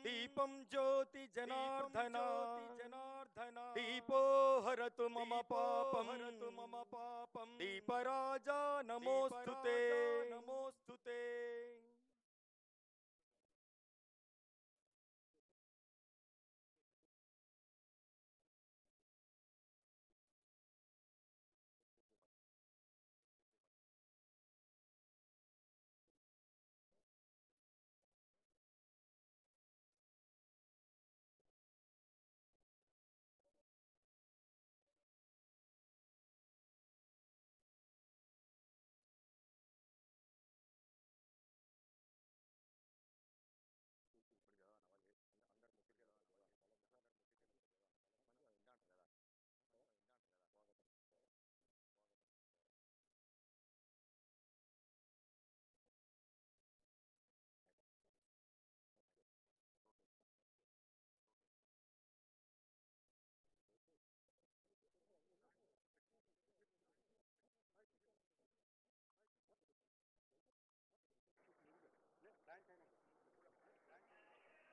దీపం జ్యోతి జనార్దన దీపో హరతు మమ పాపం దీపరాజా నమోస్తుతే నమోస్తుతే.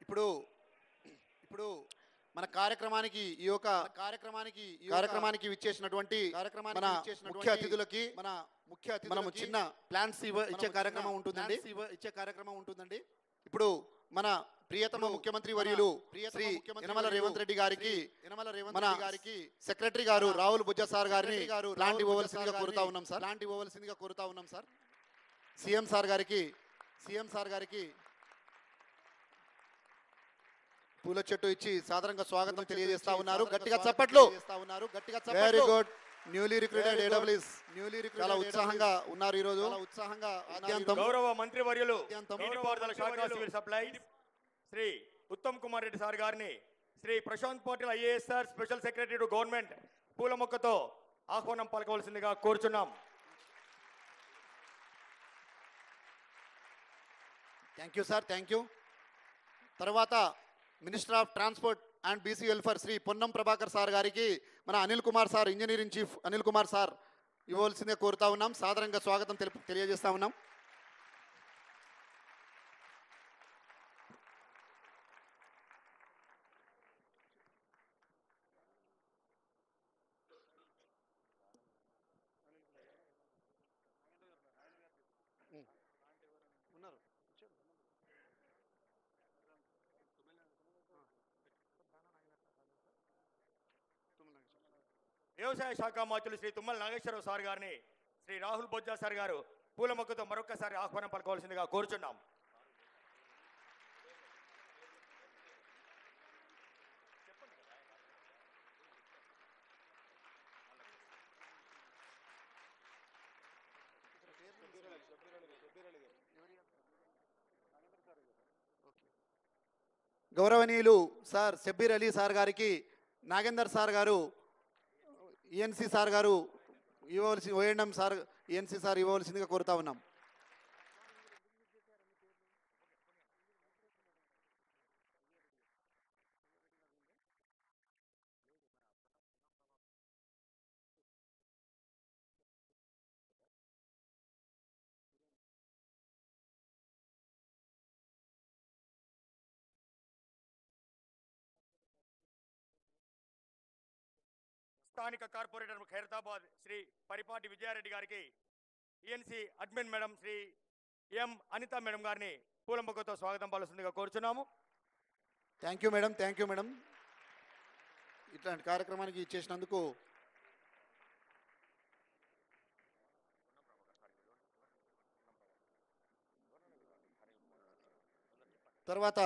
ఇప్పుడు మన కార్యక్రమానికి విచ్చేసినటువంటి మన ముఖ్య అతిథులకి మనము చిన్న ప్లాన్స్ ఇచ్చే కార్యక్రమం ఉంటుందండి. ఇప్పుడు మన ప్రియతమ ముఖ్యమంత్రి వర్యులు శ్రీ యనమల రేవంత్ రెడ్డి గారికి మన సెక్రటరీ గారు రాహుల్ బుజ్జా సార్ గారిని ప్లాంట్ ఇవ్వవలసిందిగా కోరుతా ఉన్నాం సార్. సీఎం సార్ గారికి పూల చెట్టు ఇచ్చి సాధారణంగా స్వాగతం తెలియజేస్తా ఉన్నారు. గట్టిగా చప్పట్లు. Very good. Newly recruited AWS చాలా ఉత్సాహంగా ఉన్నారు ఈ రోజు. గౌరవ మంత్రి వర్యులు నీటిపారుదల శాఖ civil supply Shri Uttam Kumar Reddy sir గారిని Shri Prashant Patil IAS sir special secretary to government పూల మొక్కతో ఆహ్వానం పలకవలసిందిగా కోరుచున్నాం. Thank you sir. Thank you. తర్వాత minister of transport and BC welfare Shri Ponnam Prabhakar sir గారికి మన Anil Kumar sir engineering chief Anil Kumar sir ఇవ్వవలసిందిగా కోరుతా ఉన్నాం. సాధారణంగా స్వాగతం తెలియజేస్తా ఉన్నాం. వ్యవసాయ శాఖ మంత్రులు శ్రీ తుమ్మల నాగేశ్వరరావు సార్ గారిని శ్రీ రాహుల్ బొజ్జా సార్ గారు పూల మొక్కతో మరొకసారి ఆహ్వానం పలకవలసిందిగా కోరుచున్నాం. గౌరవనీయులు సార్ షబ్బీర్ అలీ సార్ గారికి నాగేందర్ సార్ గారు ఈఎన్సీ సార్ గారు ఓఎంఎం సార్ ఈఎన్సీ సార్ ఇవ్వవలసిందిగా కోరుతా ఉన్నాం. స్థానిక కార్పొరేటర్ ఖైరతాబాద్ శ్రీ పరిపాటి విజయారెడ్డి గారికి ఈఎన్సీ అడ్మిన్ మేడం శ్రీ ఎం అనిత మేడం గారిని పూల మొక్కతో స్వాగతం పలుస్తుందిగా కోరుచున్నాము. Thank you madam. Thank you madam. ఇట్లాంటి కార్యక్రమానికి ఇచ్చేసినందుకు. తర్వాత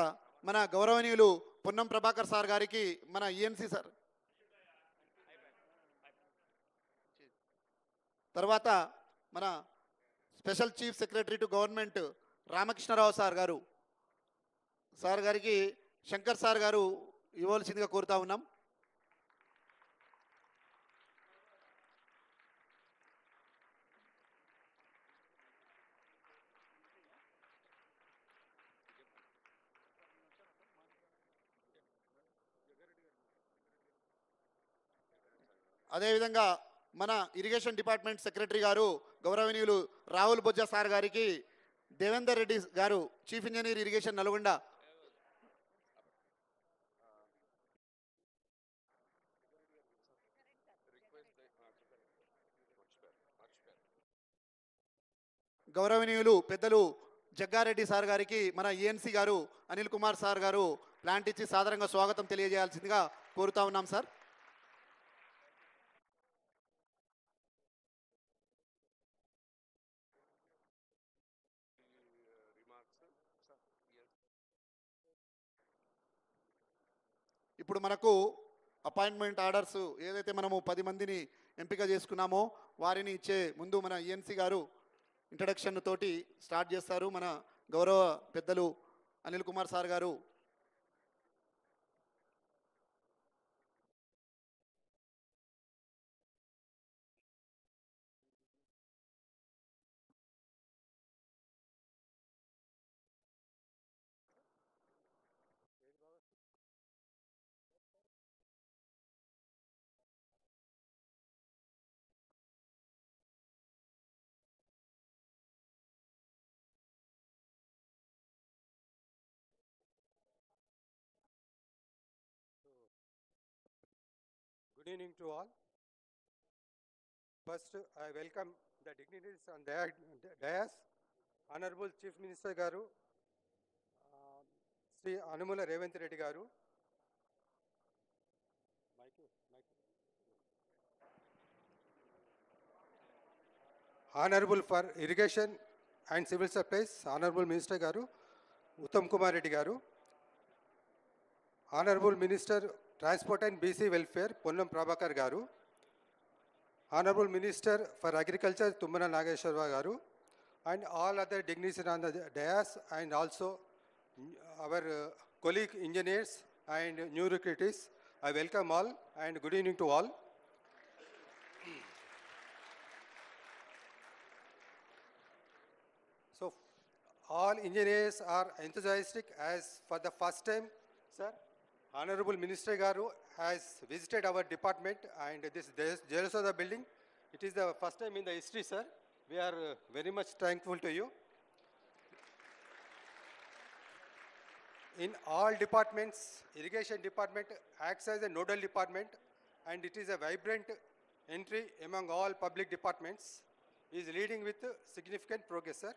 మన గౌరవనీయులు పొన్నం ప్రభాకర్ సార్ గారికి మన ఈఎన్సీ సార్, తర్వాత మన special chief secretary to government Ramakrishna Rao sir గారికి శంకర్ సార్ గారు ఇవ్వవలసిందిగా కోరుతా ఉన్నాం. అదేవిధంగా మన ఇరిగేషన్ డిపార్ట్మెంట్ సెక్రటరీ గారు గౌరవనీయులు రాహుల్ బొజ్జా సార్ గారికి దేవేందర్ రెడ్డి గారు చీఫ్ ఇంజనీర్ ఇరిగేషన్ నల్గొండ గౌరవనీయులు పెద్దలు జగ్గారెడ్డి సార్ గారికి మన ఈఎన్సీ గారు అనిల్ కుమార్ సార్ గారు ప్లాంట్ ఇచ్చి సాదరంగా స్వాగతం తెలియజేయాల్సిందిగా కోరుతా ఉన్నాం సార్. ఇప్పుడు మనకు అపాయింట్మెంట్ ఆర్డర్స్ ఏదైతే మనము 10 మందిని ఎంపిక చేసుకున్నామో వారిని ఇచ్చే ముందు మన ఈఎన్సీ గారు ఇంట్రడక్షన్ తోటి స్టార్ట్ చేస్తారు. మన గౌరవ పెద్దలు అనిల్ కుమార్ సార్ గారు. Good evening to all. First, I welcome the dignitaries on the dais, Honorable Chief Minister Garu, Sri Anumula Revanth Reddy Garu, Honorable for Irrigation and Civil Supplies, Honorable Minister Garu, Uttam Kumar Reddy Garu, Honorable Minister Transport and BC Welfare, Ponnam Prabhakar Garu, Honorable Minister for Agriculture, Tummala Nageshwara Garu, and all other dignitaries on the dais, and also our colleague engineers and new recruits. I welcome all and good evening to all. So, all engineers are enthusiastic as for the first time, sir, Honorable Minister Garu has visited our department and this Jerusalem building. It is the first time in the history, sir. We are very much thankful to you. In all departments, irrigation department acts as a nodal department and it is a vibrant entry among all public departments. Is leading with significant progress, sir.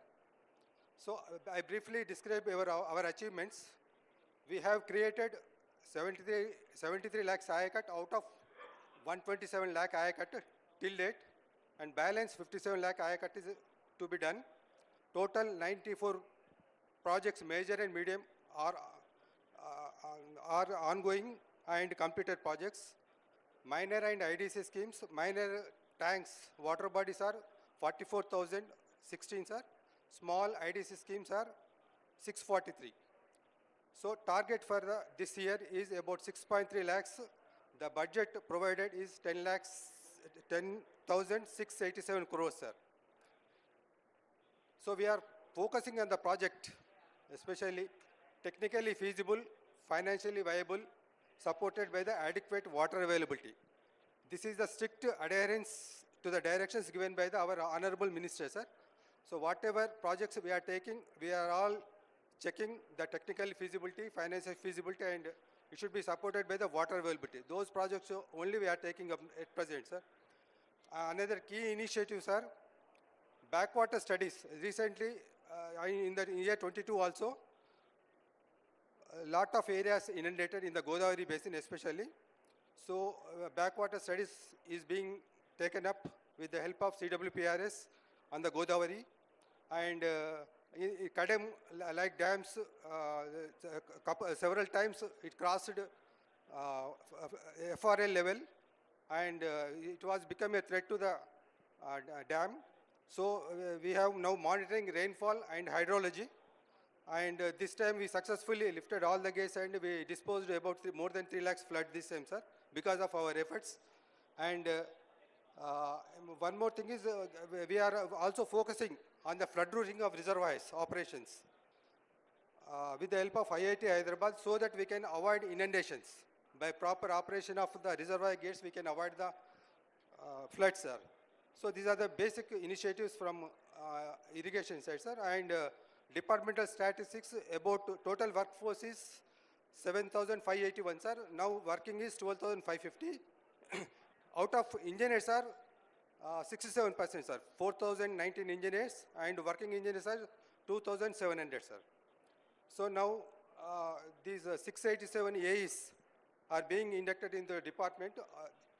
So I briefly describe our achievements. We have created 73 lakhs IACUT out of 127 lakh IACUT till date, and balance 57 lakh IACUT is to be done. Total 94 projects, major and medium, are ongoing and completed projects. Minor and IDC schemes, minor tanks, water bodies are 44,016, sir. Small IDC schemes are 643. So target for this year is about 6.3 lakhs. The budget provided is 10,687 crores, sir. So we are focusing on the project, especially technically feasible, financially viable, supported by the adequate water availability. This is the strict adherence to the directions given by our Honorable Minister, sir. So whatever projects we are taking, we are all checking the technical feasibility, financial feasibility, and it should be supported by the water availability. Those projects only we are taking up at present, sir. Another key initiative, sir, backwater studies. Recently, in the year 22 also, a lot of areas inundated in the Godavari basin especially. So backwater studies is being taken up with the help of CWPRS on the Godavari, and Kadam, like dams, several times it crossed FRL level, and it was become a threat to the dam. So we have now monitoring rainfall and hydrology, and this time we successfully lifted all the gates and we disposed about more than 3 lakhs flood this time, sir, because of our efforts. And one more thing is we are also focusing on the flood routing of reservoirs operations with the help of IIT Hyderabad, so that we can avoid inundations. By proper operation of the reservoir gates, we can avoid the floods, sir. So these are the basic initiatives from irrigation side, sir. And departmental statistics about total workforce is 7,581, sir. Now working is 12,550. Out of engineers, sir, 67%, sir. 4,019 engineers and working engineers are 2,700, sir. So now these 687 AEs are being inducted in the department.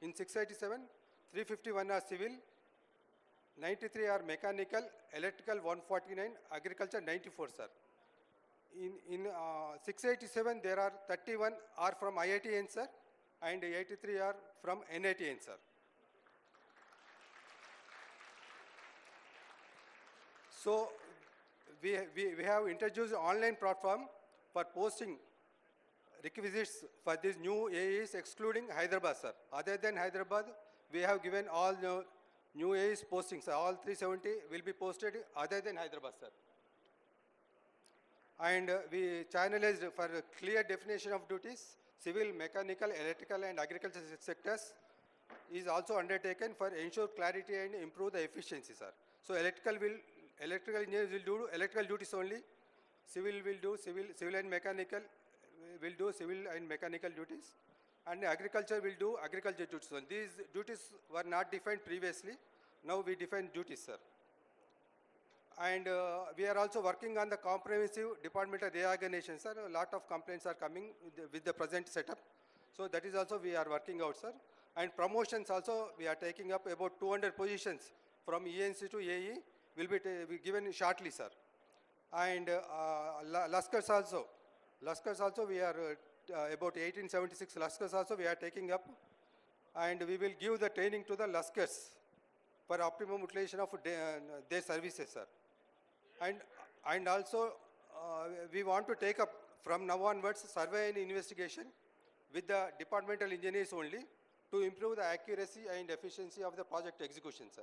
In 687, 351 are civil, 93 are mechanical, electrical 149, agriculture 94, sir. In 687, there are 31 are from IITN, sir, and 83 are from NITN, sir. So we have introduced online platform for posting requisites for these new AEs excluding Hyderabad, sir. Other than Hyderabad, we have given all new AEs postings. All 370 will be posted other than Hyderabad, sir. And we channelized for a clear definition of duties. Civil, mechanical, electrical and agriculture sectors is also undertaken for ensure clarity and improve the efficiency, sir. So electrical engineers will do electrical duties only. Civil will do civil and mechanical will do civil and mechanical duties. And agriculture will do agriculture duties only. These duties were not defined previously. Now we define duties, sir. And we are also working on the comprehensive departmental reorganization, sir. A lot of complaints are coming with the present setup. So that is also we are working out, sir. And promotions also we are taking up about 200 positions from ENC to AE will be given shortly, sir. And Laskars also we are about 1876 Laskars also we are taking up. And we will give the training to the Laskars for optimum utilization of their services, sir. And also we want to take up from now onwards survey and investigation with the departmental engineers only to improve the accuracy and efficiency of the project execution, sir.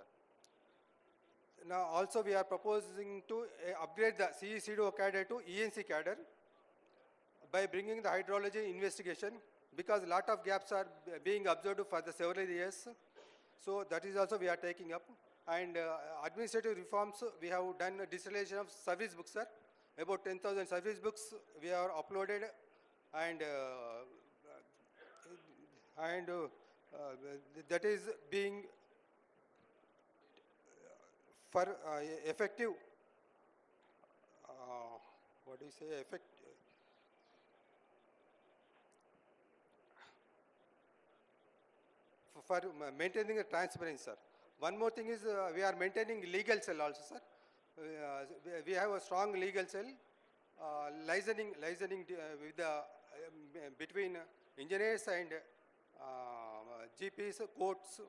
Now also we are proposing to upgrade the CE/CDO cadre to ENC cadre by bringing the hydrology investigation, because a lot of gaps are being observed for the several years. So that is also we are taking up. And administrative reforms, we have done a digitalization of service books, sir. About 10,000 service books we have uploaded, and that is being for effective, what do you say, for maintaining the transparency, sir. One more thing is we are maintaining legal cell also, sir. We have a strong legal cell, licensing with the between engineers and GPs, courts.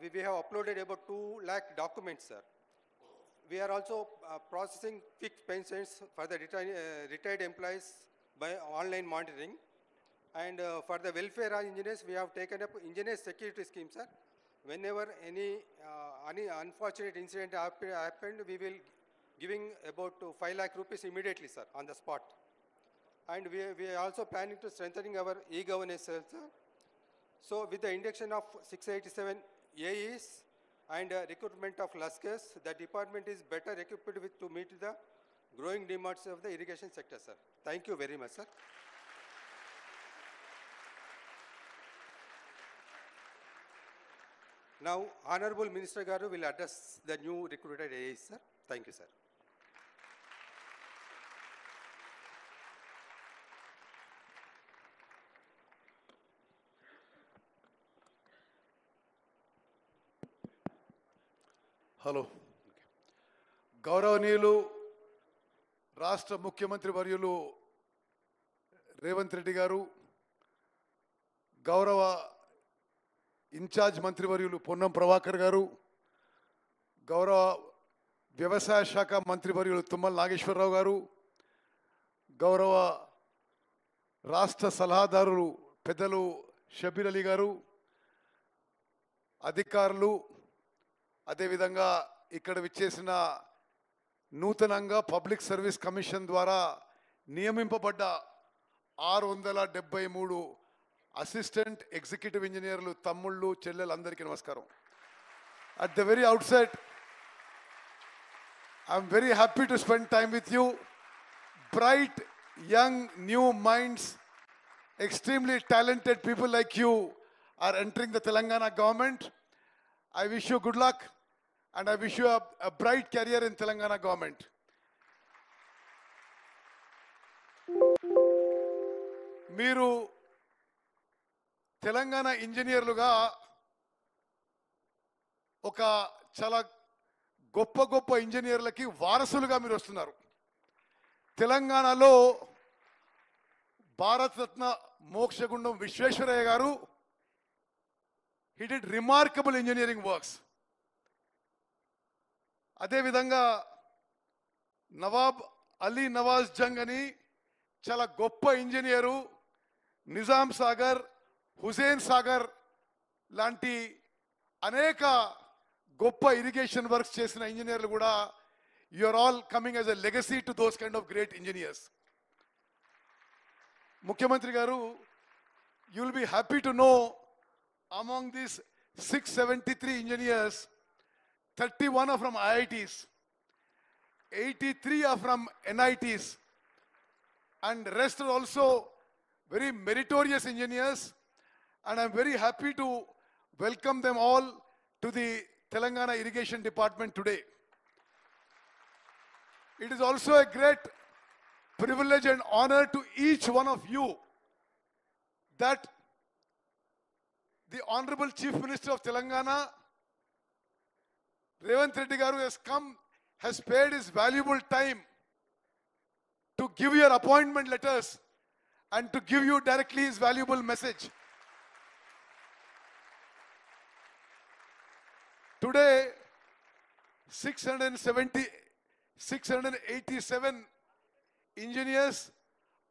We have uploaded about 2 lakh documents, sir. We are also processing fixed pensions for the retired employees by online monitoring. And for the welfare of engineers, we have taken up engineer security scheme, sir. Whenever any unfortunate incident happened, we will giving about 5 lakh rupees immediately, sir, on the spot. And we are also planning to strengthening our e-governance, sir. So with the induction of 687 AEs and recruitment of Laskars, the department is better equipped to meet the growing demands of the irrigation sector, sir. Thank you very much, sir. Now, Honorable Minister Garu will address the new recruited AEs, sir. Thank you, sir. Hello, గౌరవనీయులు రాష్ట్ర ముఖ్యమంత్రి వర్యులు రేవంత్ రెడ్డి గారు, గౌరవ incharge మంత్రివర్యులు పొన్నం ప్రభాకర్ గారు, గౌరవ వ్యవసాయ శాఖ మంత్రివర్యులు తుమ్మల నాగేశ్వరరావు గారు, గౌరవ రాష్ట్ర సలహాదారులు పెద్దలు షబీర్ అలీ గారు, అధికారులు, అదేవిధంగా ఇక్కడ విచ్చేసిన నూతనంగా పబ్లిక్ సర్వీస్ కమిషన్ ద్వారా నియమింపబడ్డ 673 అసిస్టెంట్ ఎగ్జిక్యూటివ్ ఇంజనీర్లు తమ్ముళ్ళు చెల్లెలు అందరికీ నమస్కారం. At the very outset, I'm very happy to spend time with you. Bright, young, new minds, extremely talented people like you are entering the Telangana government. I wish you good luck and I wish you a bright career in Telangana government. మీరు తెలంగాణ ఇంజనీర్లుగా ఒక చాలా గొప్ప గొప్ప ఇంజనీర్లకి వారసులుగా మీరు వస్తున్నారు. తెలంగాణలో భారతరత్న మోక్షగుండం విశ్వేశ్వరయ్య గారు he did remarkable engineering works. అదేవిధంగా నవాబ్ అలీ నవాజ్ జంగ్ అని చాలా గొప్ప ఇంజనీరు, నిజాం సాగర్, హుసేన్ సాగర్ లాంటి అనేక గొప్ప ఇరిగేషన్ వర్క్స్ చేసిన ఇంజనీర్లు కూడా you are all coming as a legacy to those kind of great engineers. ముఖ్యమంత్రి గారు, you will be happy to know among these 673 engineers, 31 are from IITs, 83 are from NITs, and rest are also very meritorious engineers, and I'm very happy to welcome them all to the Telangana Irrigation Department today. It is also a great privilege and honor to each one of you that the Honorable Chief Minister of Telangana, Revanth Reddy Garu, has spared his valuable time to give your appointment letters and to give you directly his valuable message. Today, 687 engineers,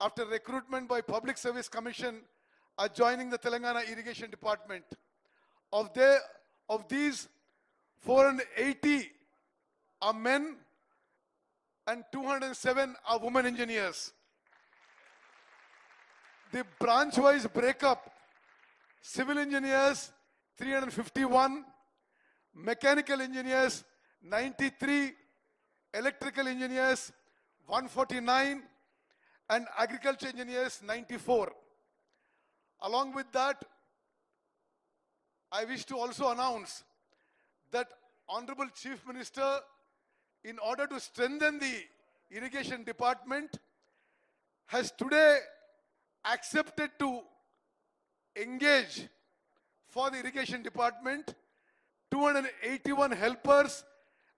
after recruitment by Public Service Commission, are joining the Telangana Irrigation Department. Of these, 480 are men and 207 are women engineers. The branch-wise breakup: civil engineers 351, mechanical engineers 93, electrical engineers 149, and agriculture engineers 94. Along with that, I wish to also announce that Honorable Chief Minister, in order to strengthen the irrigation department, has today accepted to engage for the irrigation department 281 helpers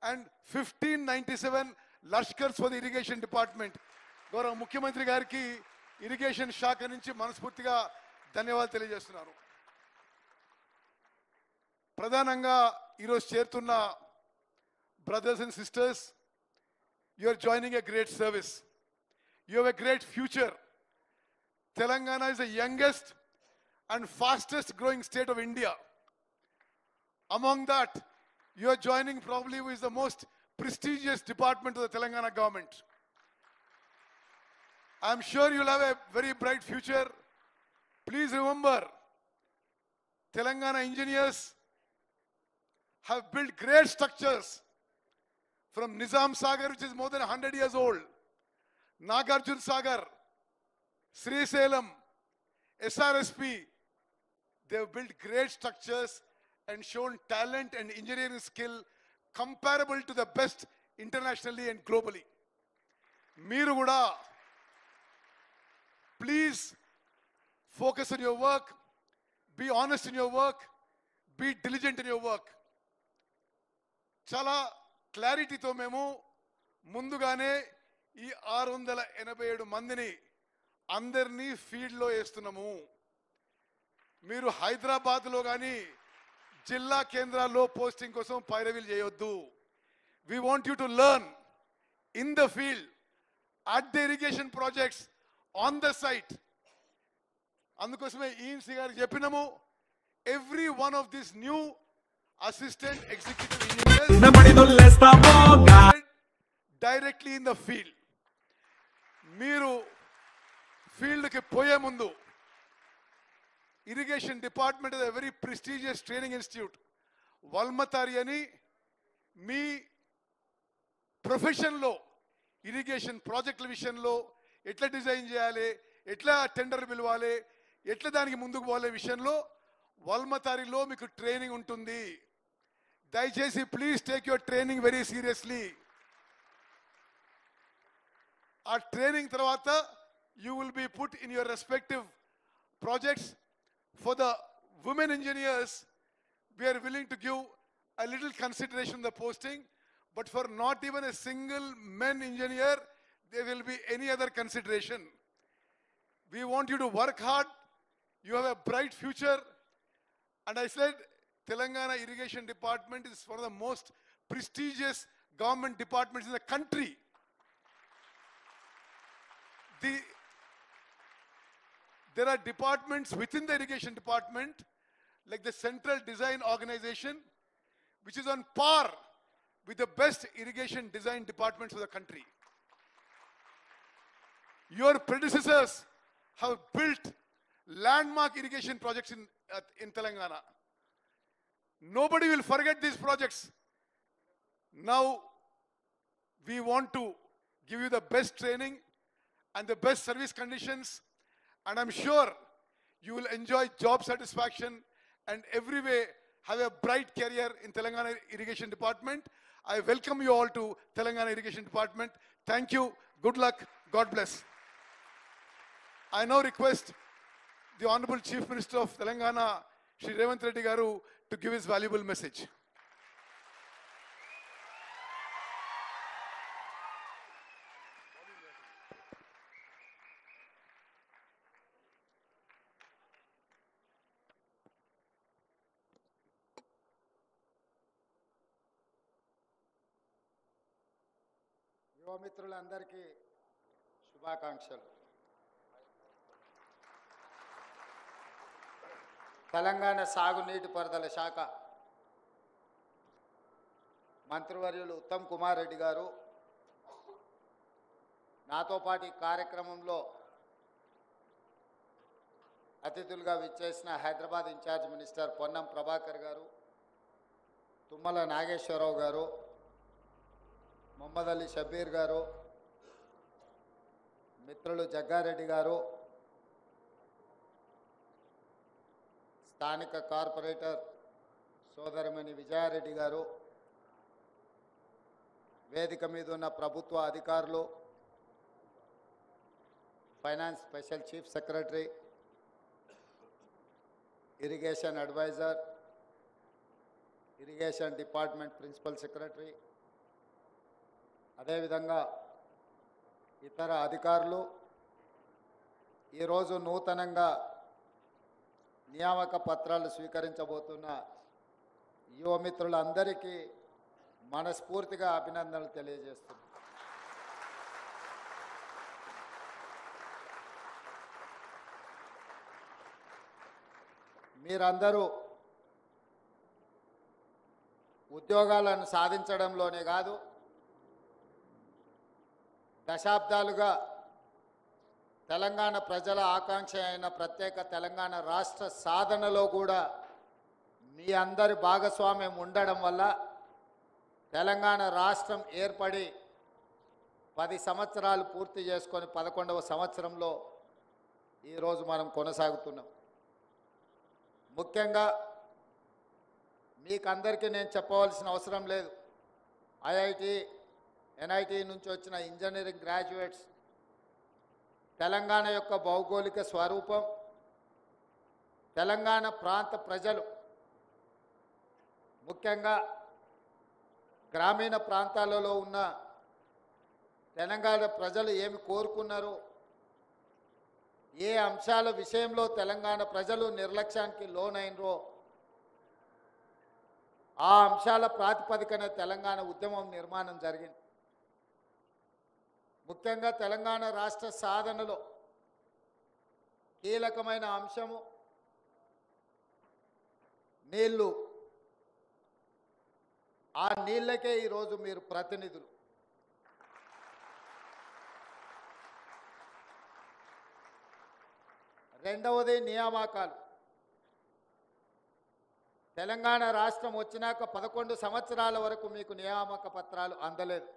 and 1597 lashkars for the irrigation department. Gaurav Mukhyamantri gariki irrigation శాఖ నుంచి మనస్ఫూర్తిగా ధన్యవాదాలు తెలియజేస్తున్నాను. ప్రధానంగా ఈరోజు చేరుతున్న brothers and sisters, you are joining a great service. You have a great future. Telangana is the youngest and fastest growing state of India. Among that, you are joining probably with the most prestigious department of the Telangana government. I am sure you will have a very bright future. Please remember, Telangana engineers have built great structures from Nizam Sagar, which is more than 100 years old, Nagarjun Sagar, Sri Salem, SRSP. They have built great structures and shown talent and engineering skill comparable to the best internationally and globally. Meeru kuda, please focus on your work, be honest in your work, be diligent in your work. చాలా క్లారిటీతో మేము ముందుగానే ఈ 687 మందిని అందరినీ ఫీల్డ్లో వేస్తున్నాము. మీరు హైదరాబాద్లో కానీ జిల్లా కేంద్రాల్లో పోస్టింగ్ కోసం పైరవీలు చేయొద్దు. We want you to learn in the field, at the irrigation projects, on the site. అందుకోసమే ఈఎన్సీ గారికి చెప్పినాము, every one of these new assistant executive engineers directly in the field. మీరు ఫీల్డ్కి పోయే ముందు irrigation department is a very prestigious training institute Walamtari అని మీ ప్రొఫెషన్లో ఇరిగేషన్ ప్రాజెక్టుల విషయంలో ఎట్లా డిజైన్ చేయాలి, ఎట్లా టెండర్ పిలవాలి, ఎట్లా దానికి ముందుకు పోలే విషయంలో వల్మతారిలో మీకు ట్రైనింగ్ ఉంటుంది. దయచేసి please take your training very seriously. ఆ ట్రైనింగ్ తర్వాత you will be put in your respective projects. For the women engineers, we are willing to give a little consideration the posting, but for not even a single men engineer, there will be any other consideration. We want you to work hard. You have a bright future. And I said, Telangana Irrigation Department is one of the most prestigious government departments in the country. There are departments within the irrigation department, like the Central Design Organization, which is on par with the best irrigation design departments of the country. Your predecessors have built landmark irrigation projects in Telangana. Nobody will forget these projects. Now, we want to give you the best training and the best service conditions, and I'm sure you will enjoy job satisfaction and every way have a bright career in Telangana Irrigation Department. I welcome you all to Telangana Irrigation Department. Thank you. Good luck. God bless. I now request the Honorable Chief Minister of Telangana, Shri Revanth Reddy Garu, to give his valuable message. యువమిత్రులందరికీ శుభాకాంక్షలు. తెలంగాణ సాగునీటి పారుదల శాఖ మంత్రివర్యులు ఉత్తమ్ కుమార్ రెడ్డి గారు నాతో పాటు ఈ కార్యక్రమంలో అతిథులుగా విచ్చేసిన హైదరాబాద్ ఇన్ఛార్జ్ మినిస్టర్ పొన్నం ప్రభాకర్ గారు, తుమ్మల నాగేశ్వరరావు గారు, మొహమ్మద్ అలీ షబీర్ గారు, మిత్రులు జగ్గారెడ్డి గారు, స్థానిక కార్పొరేటర్ సోదరిమణి విజయారెడ్డి గారు, వేదిక మీద ఉన్న ప్రభుత్వ అధికారులు, finance special chief secretary, irrigation adviser, irrigation department principal secretary, అదేవిధంగా ఇతర అధికారులు, ఈరోజు నూతనంగా నియామక పత్రాలు స్వీకరించబోతున్న యువమిత్రులందరికీ మనస్ఫూర్తిగా అభినందనలు తెలియజేస్తున్నాను. మీరందరూ ఉద్యోగాలను సాధించడంలోనే కాదు, దశాబ్దాలుగా తెలంగాణ ప్రజల ఆకాంక్ష అయిన ప్రత్యేక తెలంగాణ రాష్ట్ర సాధనలో కూడా మీ అందరి భాగస్వామ్యం ఉండడం వల్ల తెలంగాణ రాష్ట్రం ఏర్పడి 10 సంవత్సరాలు పూర్తి చేసుకొని 11వ సంవత్సరంలో ఈరోజు మనం కొనసాగుతున్నాం. ముఖ్యంగా మీకందరికీ నేను చెప్పవలసిన అవసరం లేదు. ఐఐటి, ఎన్ఐటి నుంచి వచ్చిన ఇంజనీరింగ్ గ్రాడ్యుయేట్స్ తెలంగాణ యొక్క భౌగోళిక స్వరూపం, తెలంగాణ ప్రాంత ప్రజలు, ముఖ్యంగా గ్రామీణ ప్రాంతాలలో ఉన్న తెలంగాణ ప్రజలు ఏమి కోరుకున్నారు, ఏ అంశాల విషయంలో తెలంగాణ ప్రజలు నిర్లక్ష్యానికి లోనైనరో ఆ అంశాల ప్రాతిపదికన తెలంగాణ ఉద్యమం నిర్మాణం జరిగింది. ముఖ్యంగా తెలంగాణ రాష్ట్ర సాధనలో కీలకమైన అంశము నీళ్లు. ఆ నీళ్ళకే ఈరోజు మీరు ప్రతినిధులు. రెండవది నియామకాలు. తెలంగాణ రాష్ట్రం వచ్చినాక 11 సంవత్సరాల వరకు మీకు నియామక పత్రాలు అందలేదు.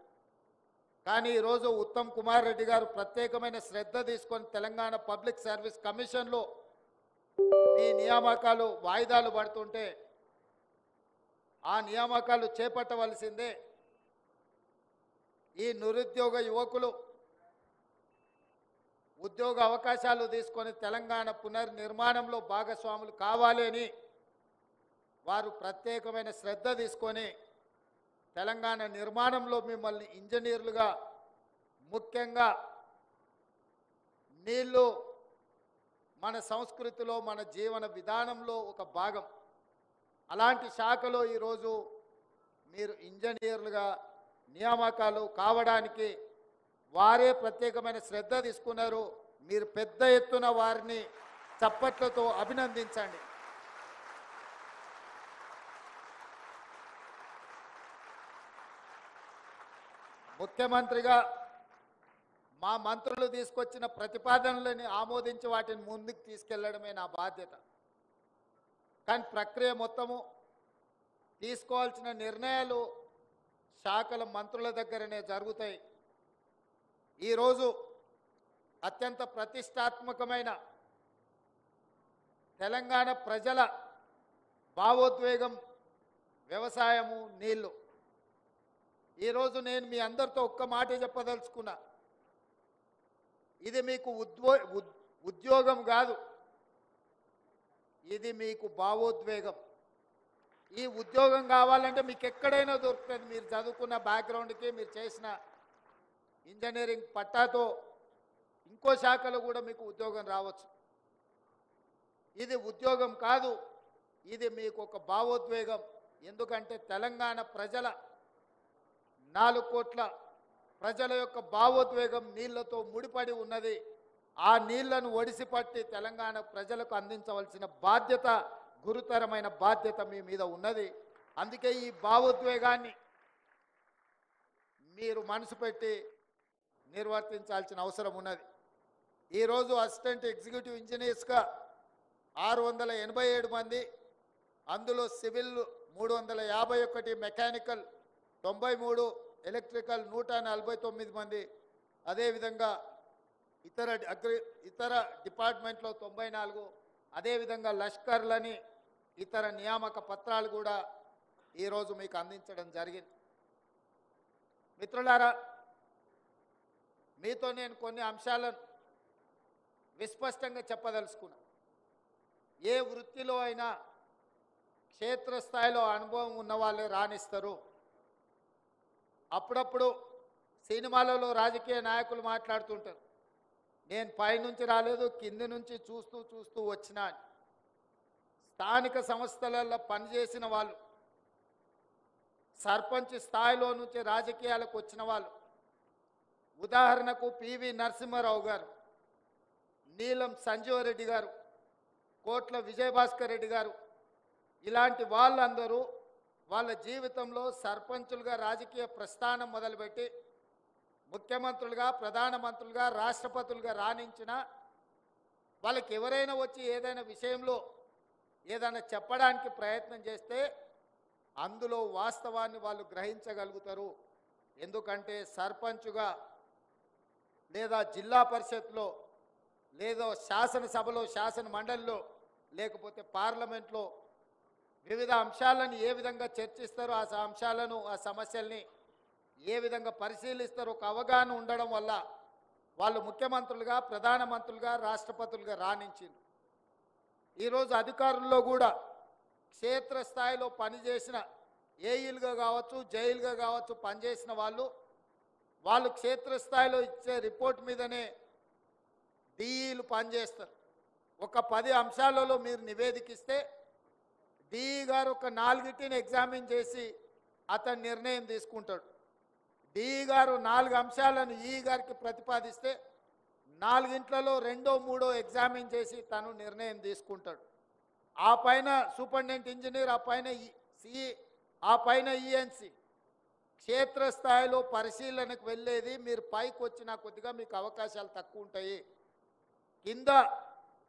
కానీ ఈరోజు ఉత్తమ్ కుమార్ రెడ్డి గారు ప్రత్యేకమైన శ్రద్ధ తీసుకొని తెలంగాణ పబ్లిక్ సర్వీస్ కమిషన్లో మీ నియామకాలు వాయిదాలు పడుతుంటే ఆ నియామకాలు చేపట్టవలసిందే. ఈ నిరుద్యోగ యువకులు ఉద్యోగ అవకాశాలు తీసుకొని తెలంగాణ పునర్నిర్మాణంలో భాగస్వాములు కావాలి అని వారు ప్రత్యేకమైన శ్రద్ధ తీసుకొని తెలంగాణ నిర్మాణంలో మిమ్మల్ని ఇంజనీర్లుగా, ముఖ్యంగా నీళ్ళు మన సంస్కృతిలో, మన జీవన విధానంలో ఒక భాగం. అలాంటి శాఖలో ఈరోజు మీరు ఇంజనీర్లుగా నియామకాలు కావడానికి వారే ప్రత్యేకమైన శ్రద్ధ తీసుకున్నారు. మీరు పెద్ద ఎత్తున వారిని చప్పట్లతో అభినందించండి. ముఖ్యమంత్రిగా మా మంత్రులు తీసుకొచ్చిన ప్రతిపాదనలని ఆమోదించి వాటిని ముందుకు తీసుకెళ్లడమే నా బాధ్యత. కానీ ప్రక్రియ మొత్తము తీసుకోవాల్సిన నిర్ణయాలు శాఖల మంత్రుల దగ్గరనే జరుగుతాయి. ఈరోజు అత్యంత ప్రతిష్టాత్మకమైన తెలంగాణ ప్రజల భావోద్వేగం వ్యవసాయము, నీళ్లు. ఈరోజు నేను మీ అందరితో ఒక్క మాట చెప్పదలుచుకున్నా. ఇది మీకు ఉద్యోగం కాదు, ఇది మీకు భావోద్వేగం. ఈ ఉద్యోగం కావాలంటే మీకు ఎక్కడైనా దొరుకుతుంది. మీరు చదువుకున్న బ్యాక్గ్రౌండ్కి, మీరు చేసిన ఇంజనీరింగ్ పట్టాతో ఇంకో శాఖలో కూడా మీకు ఉద్యోగం రావచ్చు. ఇది ఉద్యోగం కాదు, ఇది మీకు ఒక భావోద్వేగం. ఎందుకంటే తెలంగాణ ప్రజల 4 కోట్ల ప్రజల యొక్క భావోద్వేగం నీళ్లతో ముడిపడి ఉన్నది. ఆ నీళ్లను ఒడిసిపట్టి తెలంగాణ ప్రజలకు అందించవలసిన బాధ్యత, గురుతరమైన బాధ్యత మీ మీద ఉన్నది. అందుకే ఈ భావోద్వేగాన్ని మీరు మనసు పెట్టి నిర్వర్తించాల్సిన అవసరం ఉన్నది. ఈరోజు అసిస్టెంట్ ఎగ్జిక్యూటివ్ ఇంజనీర్స్గా 687 మంది, అందులో సివిల్ 351, మెకానికల్ 93, ఎలక్ట్రికల్ 149 మంది, అదేవిధంగా ఇతర డిపార్ట్మెంట్లో 94, అదేవిధంగా లష్కర్లని ఇతర నియామక పత్రాలు కూడా ఈరోజు మీకు అందించడం జరిగింది. మిత్రులారా, మీతో నేను కొన్ని అంశాలను విస్పష్టంగా చెప్పదలుచుకున్నా. ఏ వృత్తిలో అయినా క్షేత్రస్థాయిలో అనుభవం ఉన్న వాళ్ళే రాణిస్తారు. అప్పుడప్పుడు సినిమాలలో రాజకీయ నాయకులు మాట్లాడుతుంటారు, నేను పైనుంచి రాలేదు, కింది నుంచి చూస్తూ చూస్తూ వచ్చినా. స్థానిక సంస్థలలో పనిచేసిన వాళ్ళు, సర్పంచ్ స్థాయిలో నుంచి రాజకీయాలకు వచ్చిన వాళ్ళు, ఉదాహరణకు పివి నరసింహారావు గారు, నీలం సంజీవరెడ్డి గారు, కోట్ల విజయభాస్కర్ రెడ్డి గారు, ఇలాంటి వాళ్ళందరూ వాళ్ళ జీవితంలో సర్పంచులుగా రాజకీయ ప్రస్థానం మొదలుపెట్టి ముఖ్యమంత్రులుగా, ప్రధానమంత్రులుగా, రాష్ట్రపతులుగా రాణించిన వాళ్ళకి ఎవరైనా వచ్చి ఏదైనా విషయంలో ఏదైనా చెప్పడానికి ప్రయత్నం చేస్తే అందులో వాస్తవాన్ని వాళ్ళు గ్రహించగలుగుతారు. ఎందుకంటే సర్పంచుగా లేదా జిల్లా పరిషత్లో, లేదా శాసనసభలో, శాసన మండలిలో, లేకపోతే పార్లమెంట్లో వివిధ అంశాలను ఏ విధంగా చర్చిస్తారో, ఆ అంశాలను, ఆ సమస్యల్ని ఏ విధంగా పరిశీలిస్తారో ఒక అవగాహన ఉండడం వల్ల వాళ్ళు ముఖ్యమంత్రులుగా, ప్రధానమంత్రులుగా, రాష్ట్రపతులుగా రాణించింది. ఈరోజు అధికారుల్లో కూడా క్షేత్రస్థాయిలో పనిచేసిన ఏఈలుగా కావచ్చు, జైలుగా కావచ్చు పనిచేసిన వాళ్ళు క్షేత్రస్థాయిలో ఇచ్చే రిపోర్ట్ మీదనే డిఈలు పనిచేస్తారు. ఒక 10 అంశాలలో మీరు నివేదికిస్తే డిఈ గారు ఒక 4 ఎగ్జామిన్ చేసి అతను నిర్ణయం తీసుకుంటాడు. డిఈ గారు 4 అంశాలను ఈ గారికి ప్రతిపాదిస్తే 4 2, 3 ఎగ్జామిన్ చేసి తను నిర్ణయం తీసుకుంటాడు. ఆ పైన సూపరింటెండెంట్ ఇంజనీర్, ఆ పైన సిఈ, ఆ పైన ఈఎన్సి క్షేత్రస్థాయిలో పరిశీలనకు వెళ్ళేది. మీరు పైకి వచ్చినా కొద్దిగా మీకు అవకాశాలు తక్కువ ఉంటాయి. కింద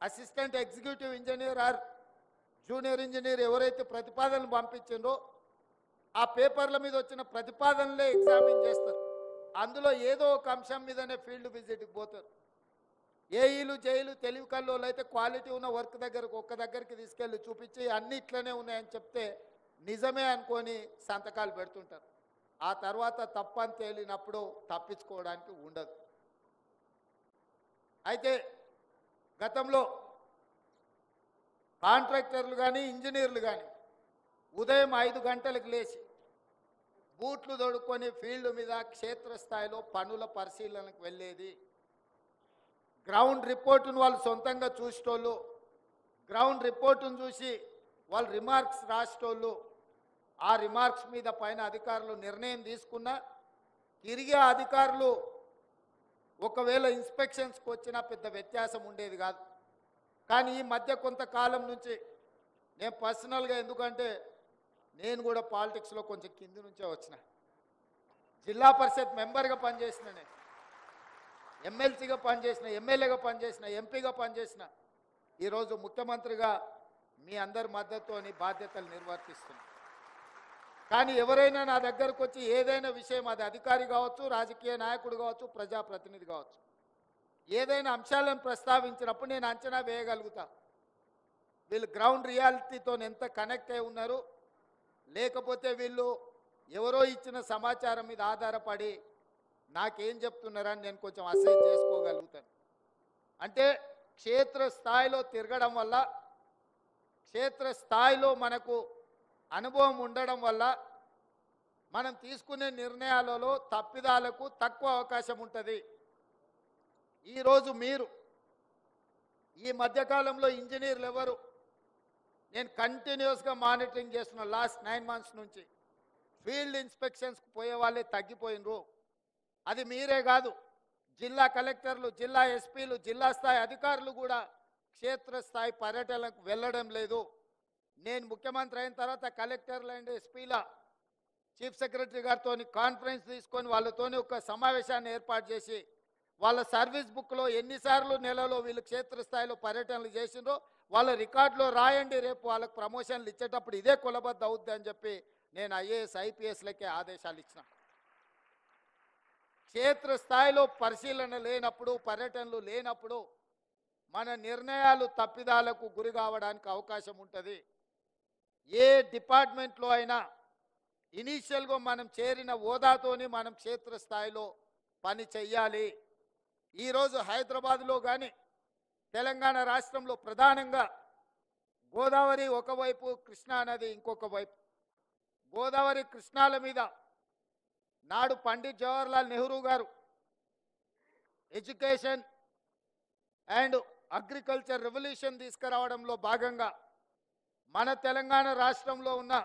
assistant executive engineer or junior engineer ఎవరైతే ప్రతిపాదనలు పంపించిందో ఆ పేపర్ల మీద వచ్చిన ప్రతిపాదనలే ఎగ్జామిన్ చేస్తారు. అందులో ఏదో ఒక అంశం మీదనే ఫీల్డ్ విజిట్కి పోతారు. ఏఈలు, జైలు, తెలివి కల్లోలు అయితే క్వాలిటీ ఉన్న వర్క్ ఒక్క దగ్గరికి తీసుకెళ్ళి చూపించి అన్ని ఇట్లనే ఉన్నాయని చెప్తే నిజమే అనుకొని సంతకాలు పెడుతుంటారు. ఆ తర్వాత తప్పని తేలినప్పుడు తప్పించుకోవడానికి ఉండదు. అయితే గతంలో కాంట్రాక్టర్లు కానీ ఇంజనీర్లు కానీ ఉదయం 5 గంటలకు లేచి బూట్లు తొడుక్కొని ఫీల్డ్ మీద క్షేత్రస్థాయిలో పనుల పరిశీలనకు వెళ్ళేది. గ్రౌండ్ రిపోర్టును వాళ్ళు సొంతంగా చూసేటోళ్ళు, గ్రౌండ్ రిపోర్టును చూసి వాళ్ళు రిమార్క్స్ రాసేటోళ్ళు, ఆ రిమార్క్స్ మీద పైన అధికారులు నిర్ణయం తీసుకున్నా తిరిగి ఆ అధికారులు ఒకవేళ ఇన్స్పెక్షన్స్కి వచ్చినా పెద్ద వ్యత్యాసం ఉండేది కాదు. కానీ ఈ మధ్య కొంతకాలం నుంచి నేను పర్సనల్గా, ఎందుకంటే నేను కూడా పాలిటిక్స్లో కొంచెం కింది నుంచే వచ్చిన, జిల్లా పరిషత్ మెంబర్గా పనిచేసిన, నేను ఎమ్మెల్సీగా పనిచేసిన, ఎమ్మెల్యేగా పనిచేసిన, ఎంపీగా పనిచేసిన, ఈరోజు ముఖ్యమంత్రిగా మీ అందరి మద్దతుతోని బాధ్యతలు నిర్వర్తిస్తున్నాను. కానీ ఎవరైనా నా దగ్గరకు వచ్చి ఏదైనా విషయం, అది అధికారి కావచ్చు, రాజకీయ నాయకుడు కావచ్చు, ప్రజాప్రతినిధి కావచ్చు, ఏదైనా అంశాలను ప్రస్తావించినప్పుడు నేను అంచనా వేయగలుగుతా వీళ్ళు గ్రౌండ్ రియాలిటీతో ఎంత కనెక్ట్ అయి ఉన్నారు, లేకపోతే వీళ్ళు ఎవరో ఇచ్చిన సమాచారం మీద ఆధారపడి నాకేం చెప్తున్నారని నేను కొంచెం అసెస్ చేసుకోగలుగుతాను. అంటే క్షేత్రస్థాయిలో తిరగడం వల్ల, క్షేత్రస్థాయిలో మనకు అనుభవం ఉండడం వల్ల మనం తీసుకునే నిర్ణయాలలో తప్పిదాలకు తక్కువ అవకాశం ఉంటుంది. ఈరోజు మీరు ఈ మధ్యకాలంలో ఇంజనీర్లు ఎవరు, నేను కంటిన్యూస్గా మానిటరింగ్ చేస్తున్న లాస్ట్ 9 months నుంచి ఫీల్డ్ ఇన్స్పెక్షన్స్కి పోయే వాళ్ళే తగ్గిపోయినరు. అది మీరే కాదు, జిల్లా కలెక్టర్లు, జిల్లా ఎస్పీలు, జిల్లా స్థాయి అధికారులు కూడా క్షేత్రస్థాయి పర్యటనకు వెళ్ళడం లేదు. నేను ముఖ్యమంత్రి అయిన తర్వాత కలెక్టర్లు అండ్ ఎస్పీల చీఫ్ సెక్రటరీ గారితో కాన్ఫరెన్స్ తీసుకొని వాళ్ళతో ఒక సమావేశాన్ని ఏర్పాటు చేసి వాళ్ళ సర్వీస్ బుక్లో ఎన్నిసార్లు నెలలో వీళ్ళు క్షేత్రస్థాయిలో పర్యటనలు చేసిండ్రో వాళ్ళ రికార్డులో రాయండి, రేపు వాళ్ళకు ప్రమోషన్లు ఇచ్చేటప్పుడు ఇదే కొలబద్ద అవుద్ది అని చెప్పి నేను ఐఏఎస్ ఐపీఎస్లకే ఆదేశాలు ఇచ్చిన. క్షేత్రస్థాయిలో పరిశీలన లేనప్పుడు, పర్యటనలు లేనప్పుడు మన నిర్ణయాలు తప్పిదాలకు గురి కావడానికి అవకాశం ఉంటుంది. ఏ డిపార్ట్మెంట్లో అయినా ఇనీషియల్గా మనం చేరిన హోదాతోని మనం క్షేత్రస్థాయిలో పని చెయ్యాలి. ఈరోజు హైదరాబాద్లో కానీ తెలంగాణ రాష్ట్రంలో ప్రధానంగా గోదావరి ఒకవైపు, కృష్ణా నది ఇంకొక వైపు, గోదావరి కృష్ణాల మీద నాడు పండిట్ జవహర్లాల్ నెహ్రూ గారు ఎడ్యుకేషన్ అండ్ అగ్రికల్చర్ రెవల్యూషన్ తీసుకురావడంలో భాగంగా మన తెలంగాణ రాష్ట్రంలో ఉన్న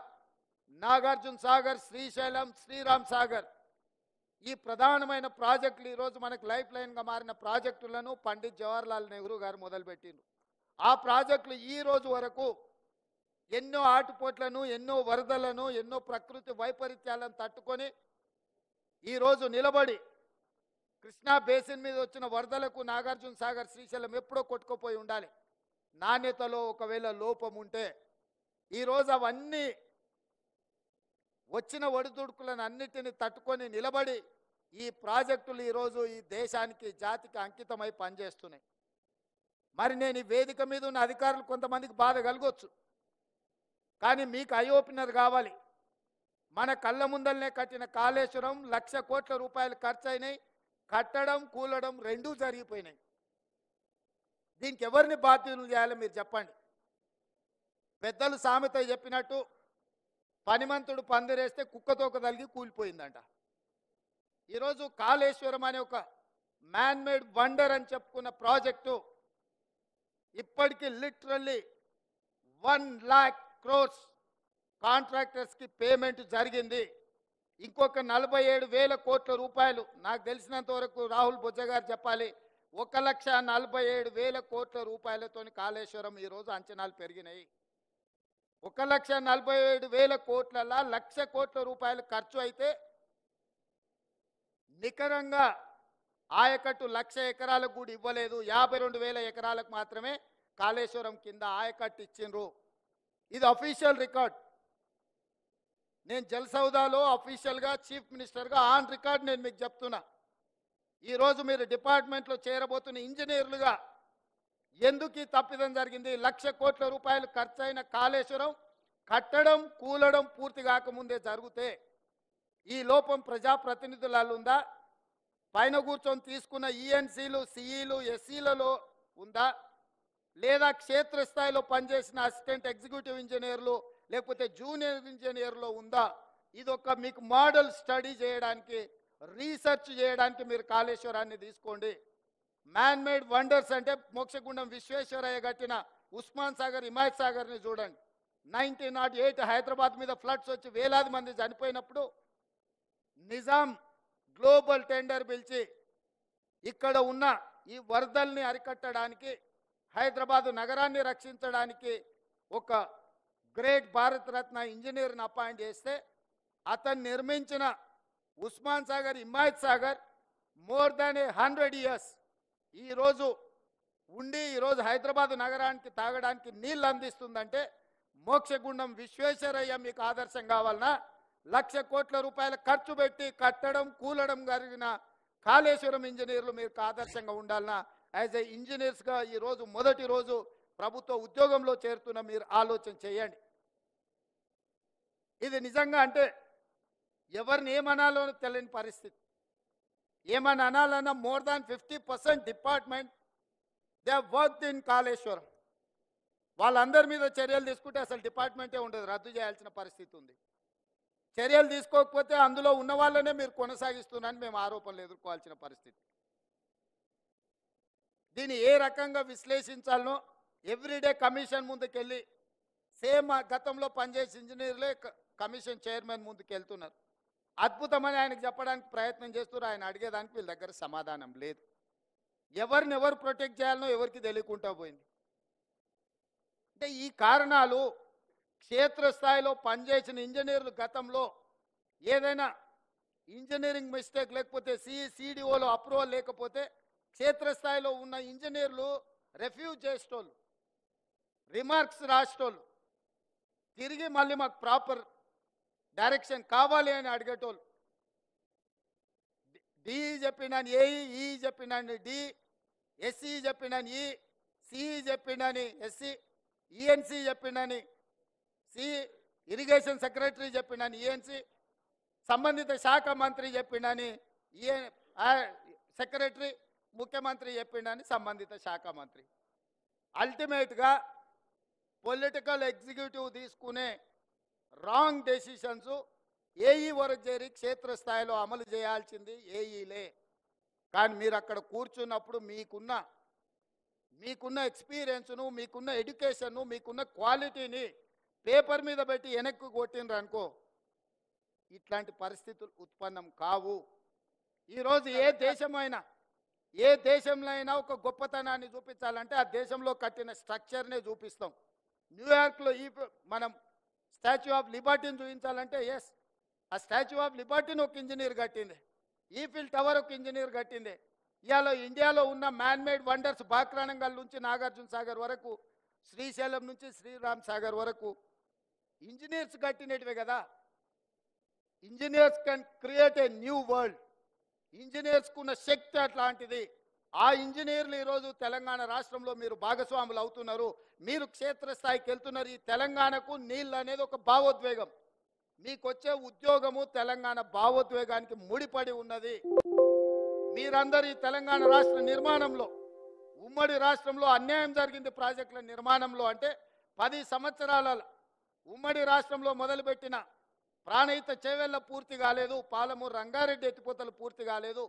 నాగార్జున సాగర్, శ్రీశైలం, శ్రీరామ్ సాగర్ ఈ ప్రధానమైన ప్రాజెక్టులు ఈరోజు మనకు లైఫ్ లైన్గా మారిన ప్రాజెక్టులను పండిట్ జవహర్లాల్ నెహ్రూ గారు మొదలుపెట్టిండ్రు. ఆ ప్రాజెక్టులు ఈ రోజు వరకు ఎన్నో ఆటుపోట్లను, ఎన్నో వరదలను, ఎన్నో ప్రకృతి వైపరీత్యాలను తట్టుకొని ఈరోజు నిలబడి కృష్ణా బేసిన్ మీద వచ్చిన వరదలకు నాగార్జున సాగర్, శ్రీశైలం ఎప్పుడో కొట్టుకుపోయి ఉండాలి. నాణ్యతలో ఒకవేళ లోపం ఉంటే ఈరోజు అవన్నీ వచ్చిన ఒడిదుడుకులను అన్నిటిని తట్టుకొని నిలబడి ఈ ప్రాజెక్టులు ఈరోజు ఈ దేశానికి, జాతికి అంకితమై పనిచేస్తున్నాయి. మరి నేను ఈ వేదిక మీద ఉన్న అధికారులు కొంతమందికి బాధ కలగొచ్చు, కానీ మీకు ఐ ఓపెనర్ కావాలి. మన కళ్ళ ముందల్నే కట్టిన కాళేశ్వరం 1,00,000 కోట్ల రూపాయలు ఖర్చు అయినాయి. కట్టడం, కూలడం రెండూ జరిగిపోయినాయి. దీనికి ఎవరిని బాధ్యులు చేయాలో మీరు చెప్పండి. పెద్దలు సామెత చెప్పినట్టు పనిమంతుడు పందిరేస్తే కుక్కతోక తలిగి కూలిపోయిందంట. ఈరోజు కాళేశ్వరం అనే ఒక మ్యాన్ మేడ్ వండర్ అని చెప్పుకున్న ప్రాజెక్టు ఇప్పటికీ లిటరల్లీ 1,00,000 crores కాంట్రాక్టర్స్కి పేమెంట్ జరిగింది. ఇంకొక 47,000 కోట్ల రూపాయలు నాకు తెలిసినంత వరకు రాహుల్ బొజ్జ గారు చెప్పాలి, 1,47,000 కోట్ల రూపాయలతో కాళేశ్వరం ఈరోజు అంచనాలు పెరిగినాయి. 1,47,000 కోట్లలో 1,00,000 కోట్ల రూపాయలు ఖర్చు అయితే నికరంగా ఆయకట్టు 1,00,000 ఎకరాలకు కూడా ఇవ్వలేదు. 52,000 ఎకరాలకు మాత్రమే కాళేశ్వరం కింద ఆయకట్టు ఇచ్చిండ్రు. ఇది అఫీషియల్ రికార్డ్. నేను జలసౌదాలో అఫీషియల్గా చీఫ్ మినిస్టర్గా ఆన్ రికార్డ్ నేను మీకు చెప్తున్నా. ఈరోజు మీరు డిపార్ట్మెంట్లో చేరబోతున్న ఇంజనీర్లుగా ఎందుకు ఈ తప్పిదం జరిగింది? 1,00,000 కోట్ల రూపాయలు ఖర్చు అయిన కాళేశ్వరం కట్టడం కూలడం పూర్తి కాకముందే జరిగితే ఈ లోపం ప్రజాప్రతినిధులలో ఉందా, పైన కూర్చొని తీసుకున్న ఈఎన్సీలు సిఈలు ఎస్సీలలో ఉందా, లేదా క్షేత్రస్థాయిలో పనిచేసిన అసిస్టెంట్ ఎగ్జిక్యూటివ్ ఇంజనీర్లు లేకపోతే జూనియర్ ఇంజనీర్లో ఉందా? ఇది ఒక మీకు మోడల్ స్టడీ చేయడానికి, రీసెర్చ్ చేయడానికి మీరు కాళేశ్వరాన్ని తీసుకోండి. మ్యాన్ మేడ్ వండర్స్ అంటే మోక్షగుండం విశ్వేశ్వరయ్య కట్టిన ఉస్మాన్ సాగర్, హిమాయత్ సాగర్ని చూడండి. 1908 హైదరాబాద్ మీద ఫ్లడ్స్ వచ్చి వేలాది మంది చనిపోయినప్పుడు నిజాం గ్లోబల్ టెండర్ పిలిచి ఇక్కడ ఉన్న ఈ వరదల్ని అరికట్టడానికి, హైదరాబాదు నగరాన్ని రక్షించడానికి ఒక గ్రేట్ భారత రత్న ఇంజనీర్ని అపాయింట్ చేస్తే అతను నిర్మించిన Osman Sagar, Himayat Sagar more than 100 years ఈరోజు ఉండి ఈరోజు హైదరాబాదు నగరానికి తాగడానికి నీళ్ళు అందిస్తుందంటే మోక్షగుండం విశ్వేశ్వరయ్య మీకు ఆదర్శం కావాలన్నా, 1,00,000 కోట్ల రూపాయల ఖర్చు పెట్టి కట్టడం కూలడం జరిగిన కాళేశ్వరం ఇంజనీర్లు మీకు ఆదర్శంగా ఉండాలన్నా, యాజ్ ఏ ఇంజనీర్స్గా ఈరోజు మొదటి రోజు ప్రభుత్వ ఉద్యోగంలో చేరుతున్న మీరు ఆలోచన చేయండి. ఇది నిజంగా అంటే ఎవరిని ఏమనాలో తెలియని పరిస్థితి. ఏమని అనాలన్నా more than 50% department they worked in Kaleshwaram. వాళ్ళందరి మీద చర్యలు తీసుకుంటే అసలు డిపార్ట్మెంటే ఉండదు, రద్దు చేయాల్సిన పరిస్థితి ఉంది. చర్యలు తీసుకోకపోతే అందులో ఉన్న వాళ్ళనే మీరు కొనసాగిస్తున్నారని మేము ఆరోపణలు ఎదుర్కోవాల్సిన పరిస్థితి. దీన్ని ఏ రకంగా విశ్లేషించాలనో ఎవ్రీడే కమిషన్ ముందుకెళ్ళి సేమ్ గతంలో పనిచేసే ఇంజనీర్లే కమిషన్ చైర్మన్ ముందుకు వెళ్తున్నారు. అద్భుతమని ఆయనకు చెప్పడానికి ప్రయత్నం చేస్తున్నారు. ఆయన అడిగేదానికి వీళ్ళ దగ్గర సమాధానం లేదు. ఎవరిని ఎవరు ప్రొటెక్ట్ చేయాలనో ఎవరికి తెలియకుండా పోయింది. అంటే ఈ కారణాలు క్షేత్రస్థాయిలో పనిచేసిన ఇంజనీర్లు గతంలో ఏదైనా ఇంజనీరింగ్ మిస్టేక్ లేకపోతే సిడిఓలో అప్రూవల్ లేకపోతే క్షేత్రస్థాయిలో ఉన్న ఇంజనీర్లు రెఫ్యూజ్ చేసేటోళ్ళు, రిమార్క్స్ రాసేటోళ్ళు, తిరిగి మళ్ళీ మాకు ప్రాపర్ డైరెక్షన్ కావాలి అని అడిగేటోళ్ళు. డిఈ చెప్పినాను ఏఈ, ఈ చెప్పినాను డి, ఎస్ఈ చెప్పినాను ఈ, సిఈ చెప్పినాను ఎస్సీ, ఈఎన్సీ చెప్పినాను సి, ఇరిగేషన్ సెక్రటరీ చెప్పినాను ఈఎన్సీ, సంబంధిత శాఖ మంత్రి చెప్పినాను సెక్రటరీ, ముఖ్యమంత్రి చెప్పిండని సంబంధిత శాఖ మంత్రి. అల్టిమేట్గా పొలిటికల్ ఎగ్జిక్యూటివ్ తీసుకునే రాంగ్ డెసిషన్స్ ఏఈ వరకు చేరి క్షేత్రస్థాయిలో అమలు చేయాల్సింది ఏఈలే. కానీ మీరు అక్కడ కూర్చున్నప్పుడు మీకున్న ఎక్స్పీరియన్స్ను, మీకున్న ఎడ్యుకేషన్ను, మీకున్న క్వాలిటీని పేపర్ మీద పెట్టి వెనక్కి కొట్టినరు అనుకో, ఇట్లాంటి పరిస్థితులు ఉత్పన్నం కావు. ఈరోజు ఏ దేశంలో అయినా ఒక గొప్పతనాన్ని చూపించాలంటే ఆ దేశంలో కట్టిన స్ట్రక్చర్నే చూపిస్తాం. న్యూయార్క్లో మనం స్టాచ్యూ ఆఫ్ లిబర్టీని చూపించాలంటే ఎస్, ఆ స్టాచ్యూ ఆఫ్ లిబర్టీని ఒక ఇంజనీర్ కట్టింది, ఈఫిల్ టవర్ ఒక ఇంజనీర్ కట్టింది. ఇవాళ ఇండియాలో ఉన్న మ్యాన్ మేడ్ వండర్స్ బాక్రానంగల్ నుంచి నాగార్జున సాగర్ వరకు, శ్రీశైలం నుంచి శ్రీరామ్ సాగర్ వరకు ఇంజనీర్స్ కట్టినటివే కదా. Engineers can create a new world. ఇంజనీర్స్కు ఉన్న శక్తి అట్లాంటిది. ఆ ఇంజనీర్లు ఈరోజు తెలంగాణ రాష్ట్రంలో మీరు భాగస్వాములు అవుతున్నారు, మీరు క్షేత్రస్థాయికి వెళ్తున్నారు. ఈ తెలంగాణకు నీళ్ళు అనేది ఒక భావోద్వేగం. మీకు వచ్చే ఉద్యోగము తెలంగాణ భావోద్వేగానికి ముడిపడి ఉన్నది. మీరందరూ ఈ తెలంగాణ రాష్ట్ర నిర్మాణంలో, ఉమ్మడి రాష్ట్రంలో అన్యాయం జరిగింది ప్రాజెక్టుల నిర్మాణంలో. అంటే 10 సంవత్సరాల ఉమ్మడి రాష్ట్రంలో మొదలుపెట్టిన ప్రాణహిత చేవెళ్ళ పూర్తి కాలేదు, పాలమూరు రంగారెడ్డి ఎత్తిపోతలు పూర్తి కాలేదు,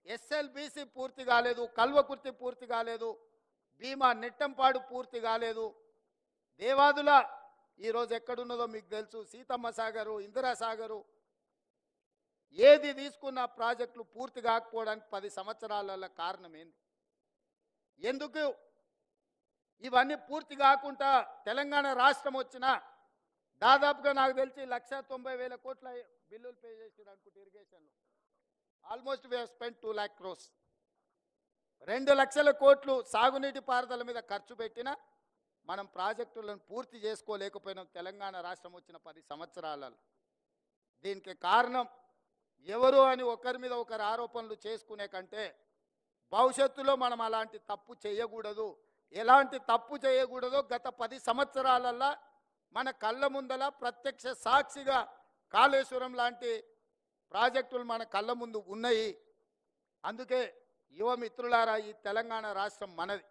ఎస్ఎల్బీసీ పూర్తి కాలేదు, కల్వకుర్తి పూర్తి కాలేదు, భీమా నెట్టంపాడు పూర్తి కాలేదు. దేవాదుల ఈరోజు ఎక్కడున్నదో మీకు తెలుసు, సీతమ్మ సాగరు, ఇందిరా సాగరు, ఏది తీసుకున్న ప్రాజెక్టులు పూర్తి కాకపోవడానికి 10 సంవత్సరాల కారణం ఏంది? ఎందుకు ఇవన్నీ పూర్తి కాకుండా తెలంగాణ రాష్ట్రం వచ్చినా దాదాపుగా నాకు తెలిసి 1,90,000 కోట్ల బిల్లులు పే చేసారు అనుకుంటే ఇరిగేషన్లో. Almost we have spent 2 lakh crores. 2 లక్షల కోట్లు సాగునీటి పారుదల మీద ఖర్చు పెట్టినా మనం ప్రాజెక్టులను పూర్తి చేసుకోలేకపోయినాం తెలంగాణ రాష్ట్రం వచ్చిన 10 సంవత్సరాలలో. దీనికి కారణం ఎవరు అని ఒకరి మీద ఒకరు ఆరోపణలు చేసుకునే కంటే భవిష్యత్తులో మనం అలాంటి తప్పు చేయకూడదు. ఎలాంటి తప్పు చేయకూడదో గత 10 సంవత్సరాలలో మన కళ్ళ ముందల ప్రత్యక్ష సాక్షిగా కాళేశ్వరం లాంటి ప్రాజెక్టులు మన కళ్ళ ముందు ఉన్నాయి. అందుకే యువ మిత్రులారా, ఈ తెలంగాణ రాష్ట్రం మనది.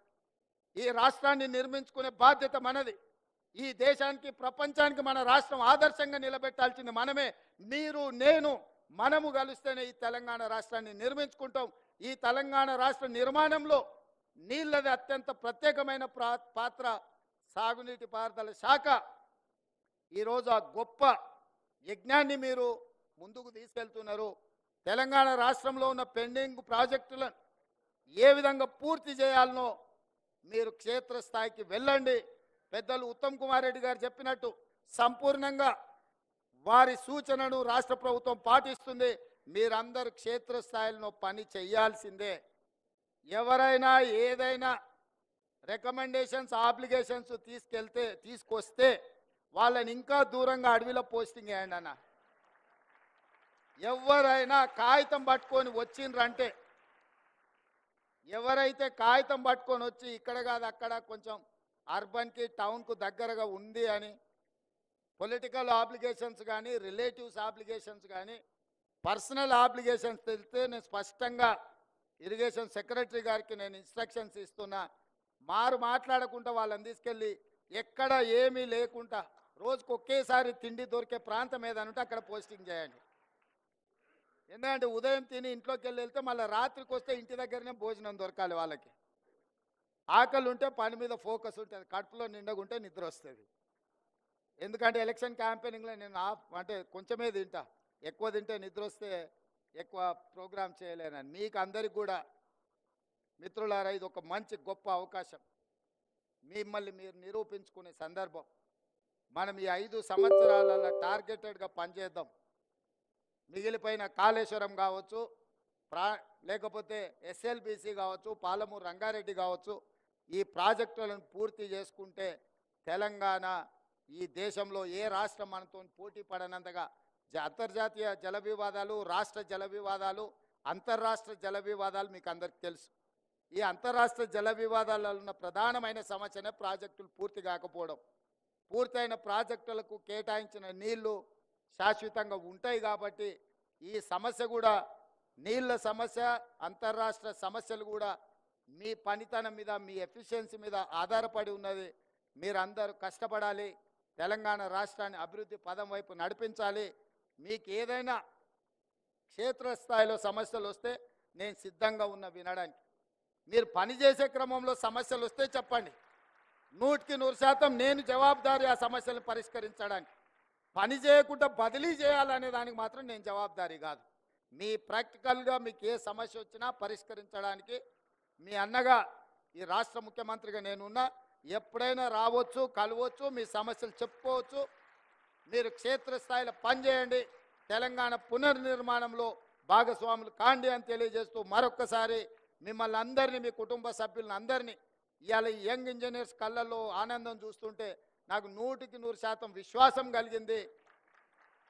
ఈ రాష్ట్రాన్ని నిర్మించుకునే బాధ్యత మనది. ఈ దేశానికి ప్రపంచానికి మన రాష్ట్రం ఆదర్శంగా నిలబెట్టాల్సింది మనమే. మీరు నేను మనము కలిస్తేనే ఈ తెలంగాణ రాష్ట్రాన్ని నిర్మించుకుంటాం. ఈ తెలంగాణ రాష్ట్ర నిర్మాణంలో నీళ్ళది అత్యంత ప్రత్యేకమైన పాత్ర. సాగునీటి పారుదల శాఖ ఈరోజు ఆ గొప్ప యజ్ఞాన్ని మీరు ముందుకు తీసుకెళ్తున్నారు. తెలంగాణ రాష్ట్రంలో ఉన్న పెండింగ్ ప్రాజెక్టులను ఏ విధంగా పూర్తి చేయాలనో మీరు క్షేత్రస్థాయికి వెళ్ళండి. పెద్దలు ఉత్తమ్ కుమార్ రెడ్డి గారు చెప్పినట్టు సంపూర్ణంగా వారి సూచనను రాష్ట్ర ప్రభుత్వం పాటిస్తుంది. మీరందరూ క్షేత్రస్థాయిలో పని చేయాల్సిందే. ఎవరైనా ఏదైనా రికమెండేషన్స్ ఆబ్లిగేషన్స్ తీసుకొస్తే వాళ్ళని ఇంకా దూరంగా అడవిలో పోస్టింగ్ వేయండి అన్న. ఎవరైనా కాగితం పట్టుకొని వచ్చిండ్రంటే, ఎవరైతే కాగితం పట్టుకొని వచ్చి ఇక్కడ కాదు అక్కడ కొంచెం అర్బన్కి టౌన్కు దగ్గరగా ఉంది అని పొలిటికల్ ఆబ్లిగేషన్స్ కానీ రిలేటివ్స్ ఆబ్లిగేషన్స్ కానీ పర్సనల్ ఆబ్లిగేషన్స్ తెలిస్తే నేను స్పష్టంగా ఇరిగేషన్ సెక్రటరీ గారికి నేను ఇన్స్ట్రక్షన్స్ ఇస్తున్నా. మాట్లాడకుండా వాళ్ళని తీసుకెళ్ళి ఎక్కడ ఏమీ లేకుండా రోజుకు ఒకేసారి తిండి దొరికే ప్రాంతం ఏదైనా ఉంటే అక్కడ పోస్టింగ్ చేయండి. ఎందుకంటే ఉదయం తిని ఇంట్లోకి వెళ్తే మళ్ళీ రాత్రికి వస్తే ఇంటి దగ్గరనే భోజనం దొరకాలి వాళ్ళకి. ఆకలి ఉంటే పని మీద ఫోకస్ ఉంటుంది, కడుపులో నిండగుంటే నిద్ర వస్తుంది. ఎందుకంటే ఎలక్షన్ క్యాంపెయినింగ్లో నేను అంటే కొంచెమే తింటా, ఎక్కువ తింటే నిద్ర వస్తే ఎక్కువ ప్రోగ్రామ్ చేయలేనని. మీకు అందరికి కూడా మిత్రులారా, ఇది ఒక మంచి గొప్ప అవకాశం. మిమ్మల్ని మీరు నిరూపించుకునే సందర్భం. మనం ఈ 5 సంవత్సరాలలో టార్గెటెడ్గా పనిచేద్దాం. మిగిలిపోయిన కాళేశ్వరం కావచ్చు, లేకపోతే ఎస్ఎల్బిసి కావచ్చు, పాలమూరు రంగారెడ్డి కావచ్చు, ఈ ప్రాజెక్టులను పూర్తి చేసుకుంటే తెలంగాణ ఈ దేశంలో ఏ రాష్ట్రం మనతో పోటీ పడనంతగా అంతర్జాతీయ జల వివాదాలు, రాష్ట్ర జల వివాదాలు, అంతర్రాష్ట్ర జల వివాదాలు మీకు అందరికీ తెలుసు. ఈ అంతర్రాష్ట్ర జల వివాదాలలో ఉన్న ప్రధానమైన సమస్యనే ప్రాజెక్టులు పూర్తి కాకపోవడం. పూర్తయిన ప్రాజెక్టులకు కేటాయించిన నీళ్లు శాశ్వతంగా ఉంటాయి కాబట్టి ఈ సమస్య కూడా, నీళ్ళ సమస్య, అంతర్రాష్ట్ర సమస్యలు కూడా మీ పనితనం మీద, మీ ఎఫిషియన్సీ మీద ఆధారపడి ఉన్నది. మీరందరూ కష్టపడాలి, తెలంగాణ రాష్ట్రాన్ని అభివృద్ధి పదం వైపు నడిపించాలి. మీకు ఏదైనా క్షేత్రస్థాయిలో సమస్యలు వస్తే నేను సిద్ధంగా ఉన్న వినడానికి. మీరు పనిచేసే క్రమంలో సమస్యలు వస్తే చెప్పండి, 100% నేను జవాబుదారీ ఆ సమస్యలను పరిష్కరించడానికి. పని చేయకుండా బదిలీ చేయాలనే దానికి మాత్రం నేను జవాబుదారీ కాదు. మీ ప్రాక్టికల్గా మీకు ఏ సమస్య వచ్చినా పరిష్కరించడానికి మీ అన్నగా ఈ రాష్ట్ర ముఖ్యమంత్రిగా నేనున్నా. ఎప్పుడైనా రావచ్చు, కలవచ్చు, మీ సమస్యలు చెప్పుకోవచ్చు. మీరు క్షేత్రస్థాయిలో పనిచేయండి, తెలంగాణ పునర్నిర్మాణంలో భాగస్వాములు కాండి అని తెలియజేస్తూ మరొక్కసారి మిమ్మల్ని అందరినీ, మీ కుటుంబ సభ్యులను అందరినీ, ఇవాళ యంగ్ ఇంజనీర్స్ కళ్ళల్లో ఆనందం చూస్తుంటే నాకు 100% విశ్వాసం కలిగింది.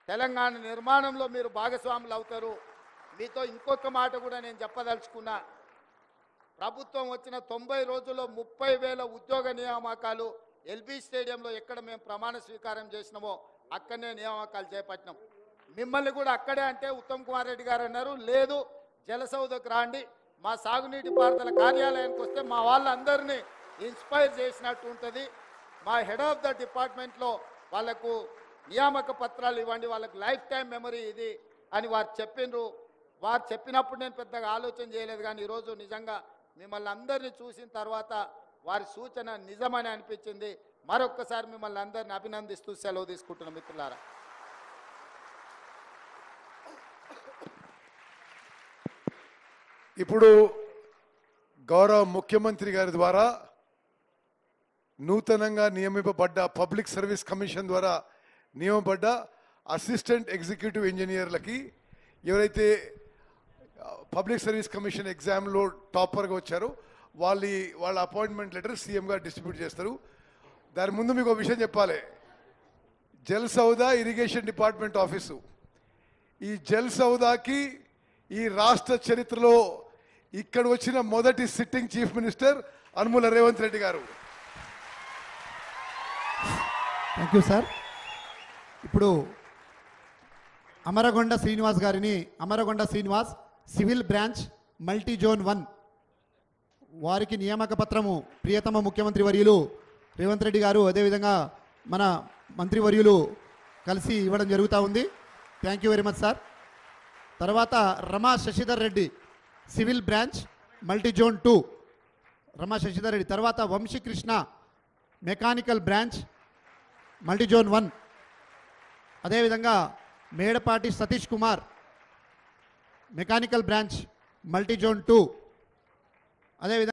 తెలంగాణ నిర్మాణంలో మీరు భాగస్వాములు అవుతారు. మీతో ఇంకొక మాట కూడా నేను చెప్పదలుచుకున్నా. ప్రభుత్వం వచ్చిన 90 రోజుల్లో 30,000 ఉద్యోగ నియామకాలు ఎల్బీ స్టేడియంలో ఎక్కడ మేము ప్రమాణ స్వీకారం చేసినామో అక్కడనే నియామకాలు చేపట్టినాం. మిమ్మల్ని కూడా అక్కడే అంటే ఉత్తమ్ కుమార్ రెడ్డి గారు అన్నారు, లేదు జలసౌధకు రాండి, మా సాగునీటి పారుదల కార్యాలయానికి వస్తే మా వాళ్ళందరినీ ఇన్స్పైర్ చేసినట్టు ఉంటుంది. మా హెడ్ ఆఫ్ ద డిపార్ట్మెంట్లో వాళ్ళకు నియామక పత్రాలు ఇవ్వండి, వాళ్ళకు లైఫ్ టైం మెమరీ ఇది అని వారు చెప్పినరు. వారు చెప్పినప్పుడు నేను పెద్దగా ఆలోచన చేయలేదు, కానీ ఈరోజు నిజంగా మిమ్మల్ని అందరినీ చూసిన తర్వాత వారి సూచన నిజమని అనిపించింది. మరొక్కసారి మిమ్మల్ని అందరిని అభినందిస్తూ సెలవు తీసుకుంటున్న మిత్రులారా. ఇప్పుడు గౌరవ ముఖ్యమంత్రి గారి ద్వారా నూతనంగా నియమింపబడ్డ పబ్లిక్ సర్వీస్ కమిషన్ ద్వారా నియమపడ్డ అసిస్టెంట్ ఎగ్జిక్యూటివ్ ఇంజనీర్లకి ఎవరైతే పబ్లిక్ సర్వీస్ కమిషన్ ఎగ్జామ్లో టాపర్గా వచ్చారో వాళ్ళ అపాయింట్మెంట్ లెటర్ సీఎం గారు డిస్ట్రిబ్యూట్ చేస్తారు. దాని ముందు మీకు ఒక విషయం చెప్పాలి. Jal Soudha irrigation department office, ఈ జల్ సౌదాకి ఈ రాష్ట్ర చరిత్రలో ఇక్కడ వచ్చిన మొదటి sitting chief minister Anumula Revanth Reddy గారు. Thank you sir. ఇప్పుడు అమరగొండ శ్రీనివాస్ గారిని, Amaragonda Srinivas civil branch multi zone 1 వారికి నియామక పత్రము ప్రియతమ ముఖ్యమంత్రి వర్యులు రేవంత్ రెడ్డి గారు అదేవిధంగా మన మంత్రివర్యులు కలిసి ఇవ్వడం జరుగుతూ ఉంది. Thank you very much sir. తర్వాత Rama Sasidhar Reddy civil branch multi zone 2 Rama Sasidhar Reddy. తర్వాత Vamsikrishna mechanical branch multi zone 1. అదేవిధంగా Medapati Satish Kumar mechanical branch multi zone 2. అదేవిధంగా